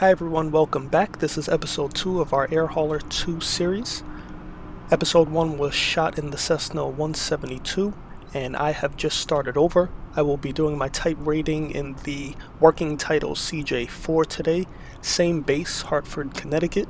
Hi everyone, welcome back. This is episode 2 of our Air Hauler 2 series. Episode 1 was shot in the Cessna 172, and I have just started over. I will be doing my type rating in the Working Title CJ4 today, same base, Hartford, Connecticut,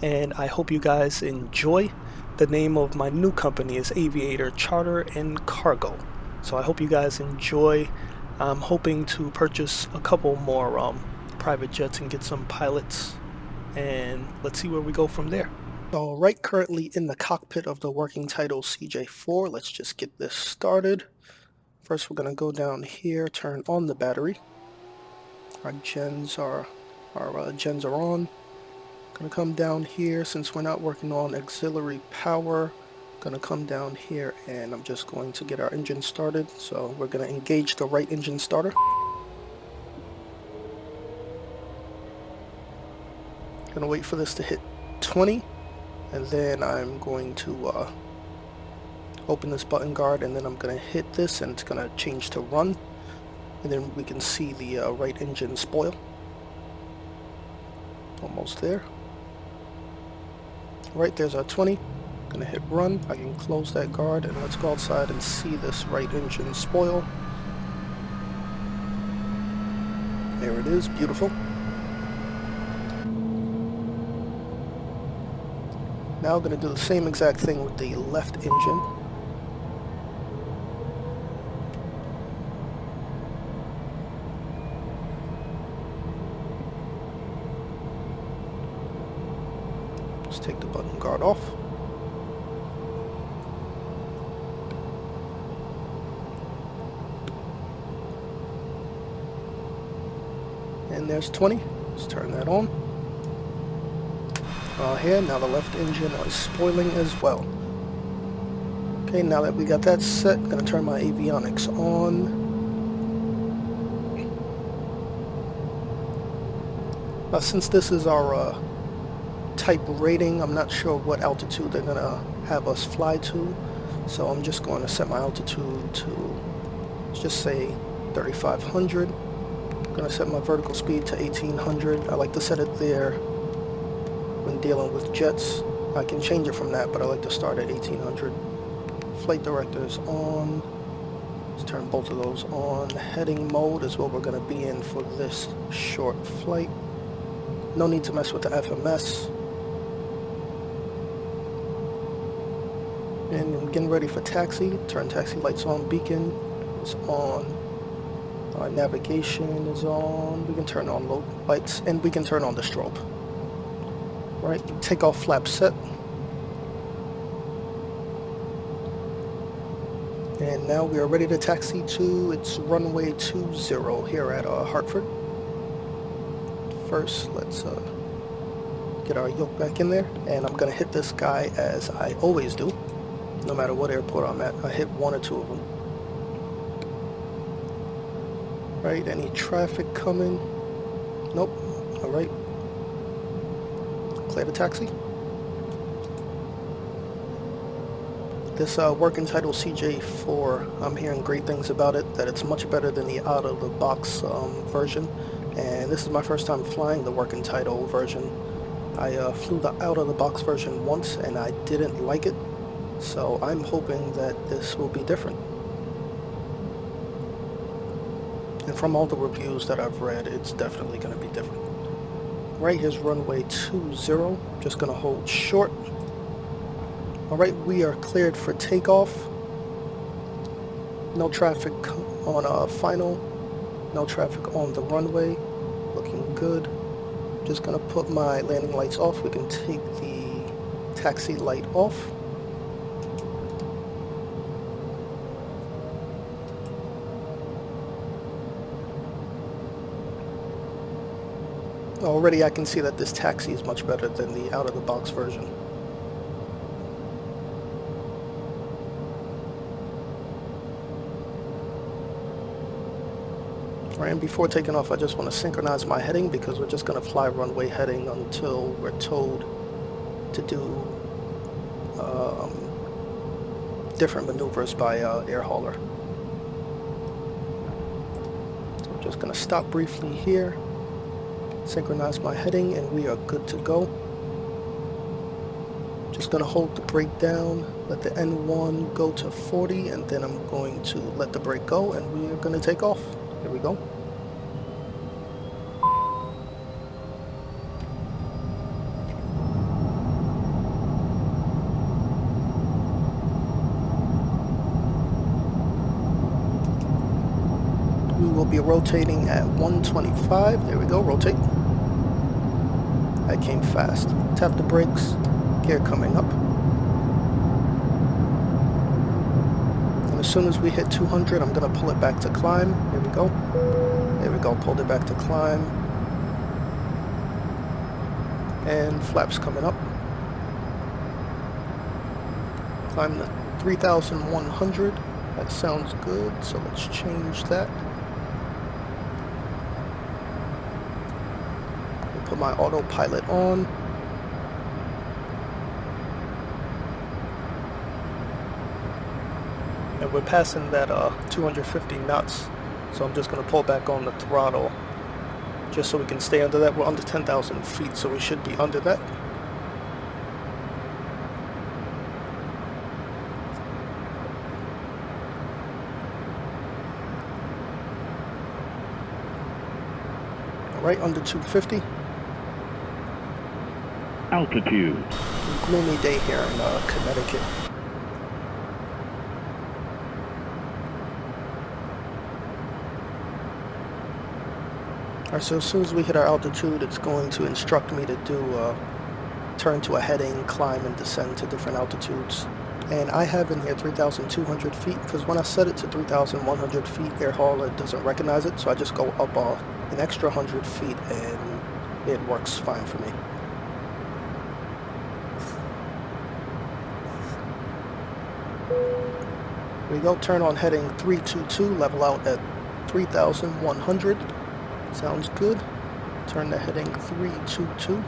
and I hope you guys enjoy. The name of my new company is Aviator Charter and Cargo, so I hope you guys enjoy. I'm hoping to purchase a couple more private jets and get some pilots, and let's see where we go from there. Alright, currently in the cockpit of the Working Title CJ4. Let's just get this started. First we're going to go down here, turn on the battery. Our gens are on. Going to come down here since we're not working on auxiliary power. Going to come down here and I'm just going to get our engine started. So we're going to engage the right engine starter. Gonna wait for this to hit 20, and then I'm going to open this button guard, and then I'm gonna hit this and it's gonna change to run, and then we can see the right engine spoil. Almost there. Right, there's our 20. Gonna hit run. I can close that guard, and let's go outside and see this right engine spoil. There it is, beautiful. Now I'm going to do the same exact thing with the left engine. Just take the button guard off. And there's 20. Let's turn that on. Here, now the left engine is spoiling as well. Okay, now that we got that set, I'm going to turn my avionics on. Since this is our type rating, I'm not sure what altitude they're going to have us fly to, so I'm just going to set my altitude to, let's just say 3,500. I'm going to set my vertical speed to 1,800. I like to set it there when dealing with jets. I can change it from that, but I like to start at 1800. Flight director is on. Let's turn both of those on. Heading mode is what we're going to be in for this short flight. No need to mess with the FMS. And I'm getting ready for taxi. Turn taxi lights on. Beacon is on. Navigation is on. We can turn on low lights, and we can turn on the strobe. Right, takeoff flap set. And now we are ready to taxi to its runway 20 here at Hartford. First, let's get our yoke back in there, and I'm gonna hit this guy as I always do, no matter what airport I'm at. I hit one or two of them. Right, any traffic coming? Nope. All right. Clear the taxi. This Working Title CJ4, I'm hearing great things about it, that it's much better than the out-of-the-box version, and this is my first time flying the Working Title version. I flew the out-of-the-box version once and I didn't like it, so I'm hoping that this will be different. And from all the reviews that I've read, it's definitely going to be different. Right, here's runway 20. Just gonna hold short. Alright, we are cleared for takeoff. No traffic on final. No traffic on the runway. Looking good. Just gonna put my landing lights off. We can take the taxi light off. Already I can see that this taxi is much better than the out-of-the-box version. Right, and before taking off, I just want to synchronize my heading because we're just going to fly runway heading until we're told to do different maneuvers by air hauler. So I'm just going to stop briefly here. Synchronize my heading and we are good to go. Just going to hold the brake down, let the N1 go to 40, and then I'm going to let the brake go and we are going to take off. Here we go. We will be rotating at 125. There we go, rotate. I came fast. Tap the brakes, gear coming up. And as soon as we hit 200, I'm going to pull it back to climb. Here we go. There we go, pulled it back to climb. And flaps coming up. Climb to 3,100. That sounds good, so let's change that. Put my autopilot on. And we're passing that 250 knots, so I'm just going to pull back on the throttle just so we can stay under that. We're under 10,000 feet, so we should be under that. Alright, under 250. Altitude. Gloomy day here in Connecticut. Alright, so as soon as we hit our altitude, it's going to instruct me to do turn to a heading, climb, and descend to different altitudes. And I have in here 3,200 feet, because when I set it to 3,100 feet, air hauler doesn't recognize it, so I just go up an extra 100 feet, and it works fine for me. We go, turn on heading 322, level out at 3,100. Sounds good. Turn to heading 322.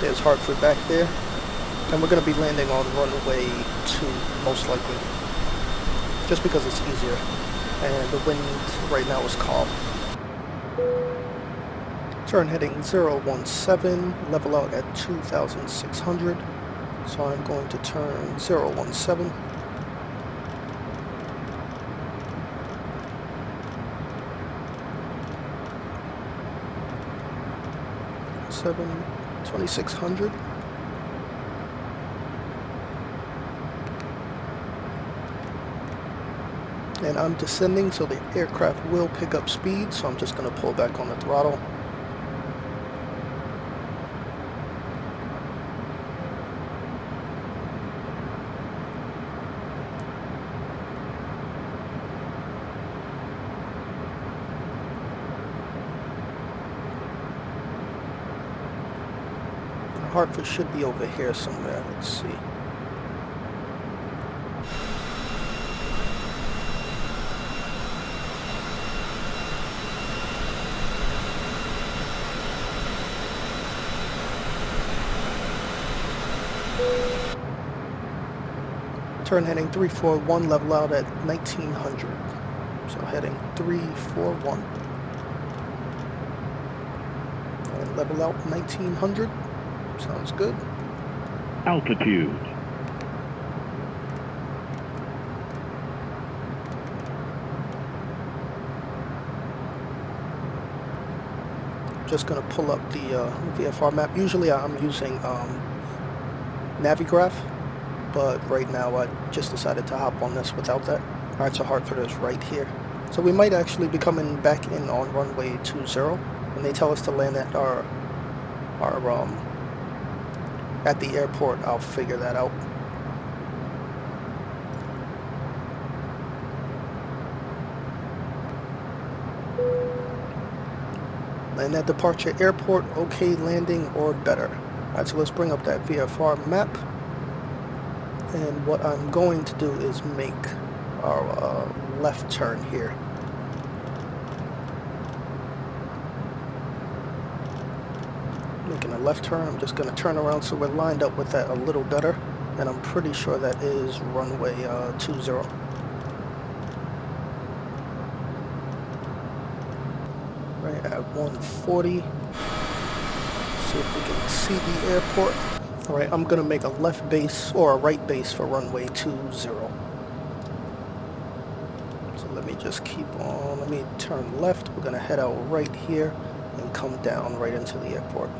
There's Hartford back there. And we're going to be landing on runway 2, most likely. Just because it's easier. And the wind right now is calm. Turn heading 017, level out at 2,600. So I'm going to turn 017. Seven, 2,600. And I'm descending, so the aircraft will pick up speed, so I'm just going to pull back on the throttle. Hartford should be over here somewhere. Let's see. Turn heading 341, level out at 1900. So heading 341. And level out 1900. Sounds good. Altitude. Just going to pull up the VFR map. Usually I'm using Navigraph, but right now I just decided to hop on this without that. Alright, so Hartford is right here. So we might actually be coming back in on runway 20, and they tell us to land at our at the airport. I'll figure that out. Land at departure airport, okay landing or better. Alright, so let's bring up that VFR map. And what I'm going to do is make our left turn here. Making a left turn. I'm just going to turn around so we're lined up with that a little better. And I'm pretty sure that is runway 20. Right at 140. See if we can see the airport. All right, I'm going to make a left base or a right base for runway 20. So let me just keep on. Let me turn left. We're going to head out right here and come down right into the airport.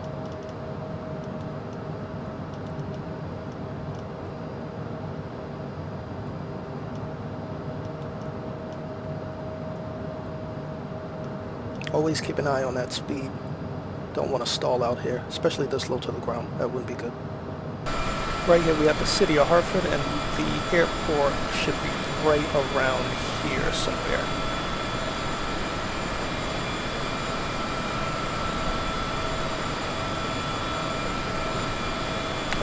Always keep an eye on that speed. Don't want to stall out here, especially this low to the ground. That wouldn't be good. Right here we have the city of Hartford, and the airport should be right around here somewhere.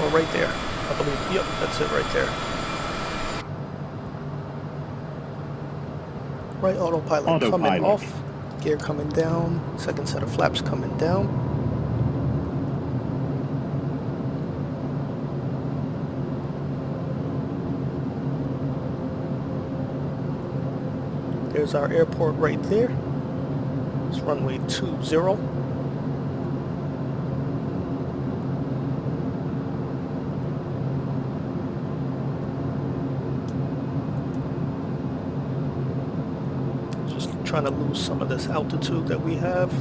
Or right there, I believe. Yep, that's it right there. Right autopilot coming off. Gear coming down. Second set of flaps coming down. There's our airport right there. It's runway 20. Just trying to lose some of this altitude that we have.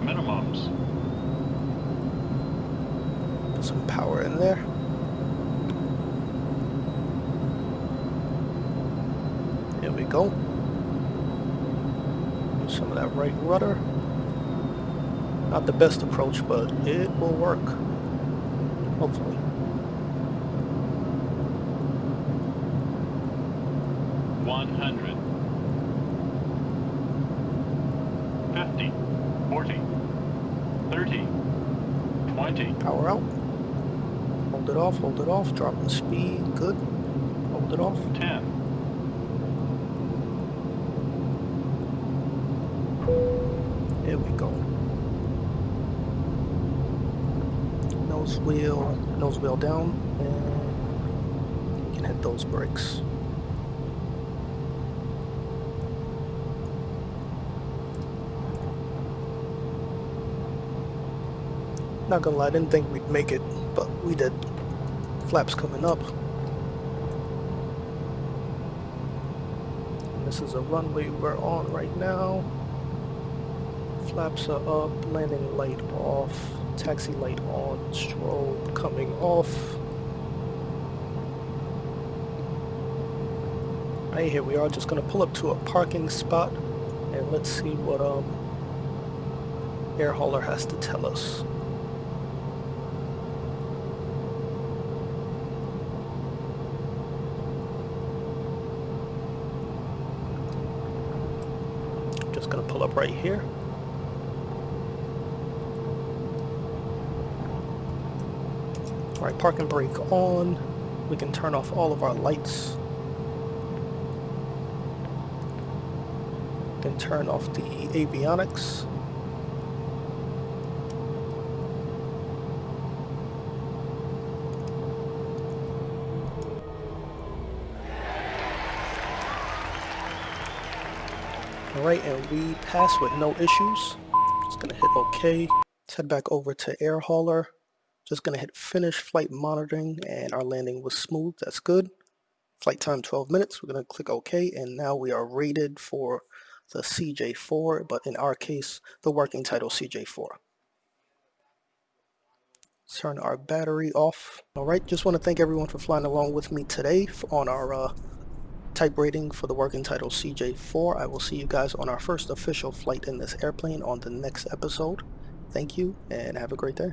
Minimums. Put some power in there. There we go. Use some of that right rudder. Not the best approach, but it will work. Hopefully. $100. 50. 40. 30. 20. Power out. Hold it off. Dropping speed. Good. Hold it off. 10. There we go. Nose wheel down, and we can hit those brakes. Not gonna lie, I didn't think we'd make it, but we did. Flaps coming up. And this is a runway we're on right now. Flaps are up, landing light off, taxi light on, strobe coming off. Right here we are, just gonna pull up to a parking spot and let's see what air hauler has to tell us. Just gonna pull up right here. Alright, parking brake on. We can turn off all of our lights. Then turn off the avionics. Alright, and we pass with no issues. Just gonna hit OK. Let's head back over to air hauler. Just gonna hit finish flight monitoring, and our landing was smooth. That's good. Flight time 12 minutes. We're gonna click OK, and now we are rated for the CJ4, but in our case, the working title CJ4. Turn our battery off. Alright, just want to thank everyone for flying along with me today on our type rating for the Working Title CJ4. I will see you guys on our first official flight in this airplane on the next episode. Thank you and have a great day.